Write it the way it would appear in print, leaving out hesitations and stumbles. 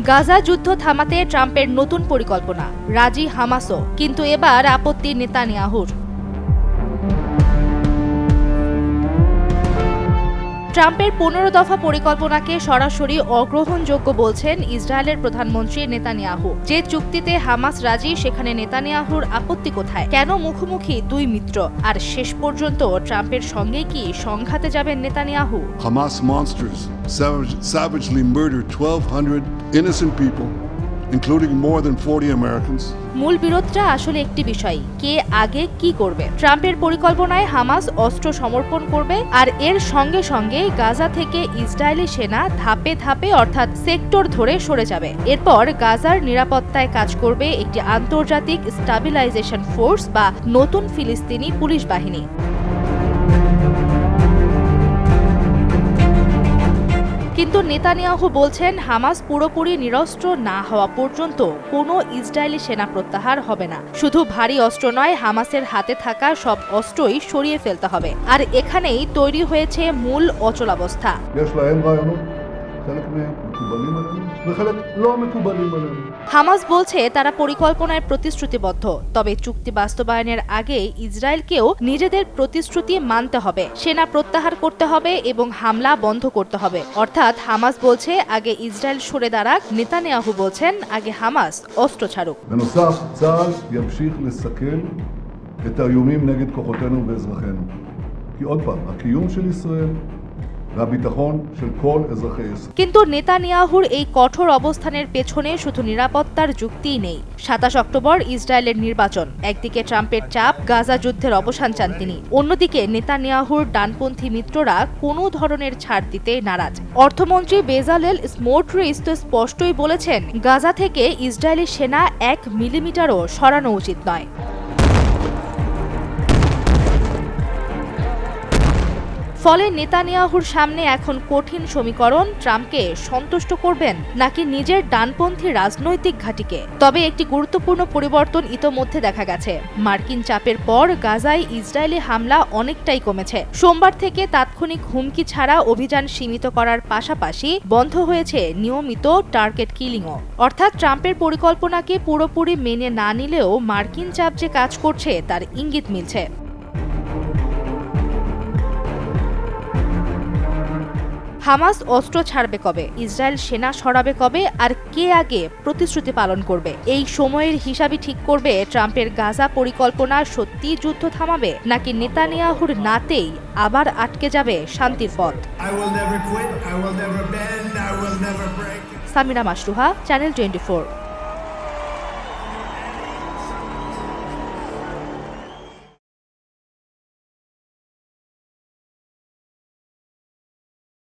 গাজা যুদ্ধ থামাতে ট্রাম্পের নতুন পরিকল্পনা, রাজি হামাসও, কিন্তু এবার আপত্তি নেতানিয়াহুর। ট্রাম্পের 15 দফা পরিকল্পনাকে সরাসরি অগ্রহণযোগ্য বলছেন ইসরায়েলের প্রধানমন্ত্রী নেতানিয়াহু। যে চুক্তিতে হামাস রাজি, সেখানে নেতানিয়াহুর আপত্তি কোথায়? কেন মুখোমুখি দুই মিত্র? আর শেষ পর্যন্ত ট্রাম্পের সঙ্গে কি সংঘাতে যাবেন Netanyahu? Hamas monsters savagely murdered 1,200 innocent people, including more than 40 Americans. মূল বিরোধটা আসলে একটি বিষয়, কে আগে কি করবে। ট্রাম্পের পরিকল্পনায় হামাস অস্ত্র সমর্পণ করবে, আর এর সঙ্গে সঙ্গে গাজা থেকে ইসরায়েলি সেনা ধাপে ধাপে অর্থাৎ সেক্টর ধরে সরে যাবে। এরপর গাজার নিরাপত্তায় কাজ করবে একটি আন্তর্জাতিক স্টাবিলাইজেশন ফোর্স বা নতুন ফিলিস্তিনি পুলিশ বাহিনী। কিন্তু নেতানিয়াহু বলছেন, হামাস পুরোপুরি নিরস্ত্র না হওয়া পর্যন্ত কোনো ইসরায়েলি সেনা প্রত্যাহার হবে না। শুধু ভারী অস্ত্র নয়, হামাসের হাতে থাকা সব অস্ত্রই সরিয়ে ফেলতে হবে। আর এখানেই তৈরি হয়েছে মূল অচলাবস্থা। হামাস বলছে তারা পরিকল্পনায় প্রতিশ্রুতিবদ্ধ, তবে চুক্তি বাস্তবায়নের আগে ইসরায়েলকেও নিজেদের প্রতিশ্রুতি মানতে হবে। সেনা প্রত্যাহার করতে হবে এবং হামলা বন্ধ করতে হবে। অর্থাৎ হামাস বলছে আগে ইসরায়েল সরে দাঁড়াক, নেতানিয়াহু বলছেন আগে হামাস অস্ত্র ছাড়ুক। কিন্তু নেতানিয়াহুর এই কঠোর অবস্থানের পেছনে শুধু নিরাপত্তার যুক্তিই নেই। 27 অক্টোবর ইসরায়েলের নির্বাচন, একদিকে ট্রাম্পের চাপ, গাজা যুদ্ধের অবসান চান তিনি, অন্যদিকে নেতানিয়াহুর ডানপন্থী মিত্ররা কোনো ধরনের ছাড় দিতে নারাজ। অর্থমন্ত্রী বেজালেল স্মোটরিচ তো স্পষ্টই বলেছেন, গাজা থেকে ইসরায়েলি সেনা 1 মিলিমিটারও সরানো উচিত নয়। ফলে নেতানিয়াহুর সামনে এখন কঠিন সমীকরণ, ট্রাম্পকে সন্তুষ্ট করবেন নাকি নিজের ডানপন্থী রাজনৈতিক ঘাঁটিকে। তবে একটি গুরুত্বপূর্ণ পরিবর্তন ইতোমধ্যে দেখা গেছে। মার্কিন চাপের পর গাজায় ইসরায়েলি হামলা অনেকটাই কমেছে। সোমবার থেকে তাৎক্ষণিক হুমকি ছাড়া অভিযান সীমিত করার পাশাপাশি বন্ধ হয়েছে নিয়মিত টার্গেট কিলিংও। অর্থাৎ ট্রাম্পের পরিকল্পনাকে পুরোপুরি মেনে না নিলেও মার্কিন চাপ যে কাজ করছে তার ইঙ্গিত মিলছে। হামাস অস্ত্র ছাড়বে কবে, ইসরায়েল সেনা সরাবে কবে, আর কে আগে প্রতিশ্রুতি পালন করবে, এই সময়ের হিসাবই ঠিক করবে ট্রাম্পের গাজা পরিকল্পনা সত্যি যুদ্ধ থামাবে নাকি নেতানিয়াহুর নাতেই আবার আটকে যাবে শান্তির পথ। সামিরা মাসরুহা, চ্যানেল 24।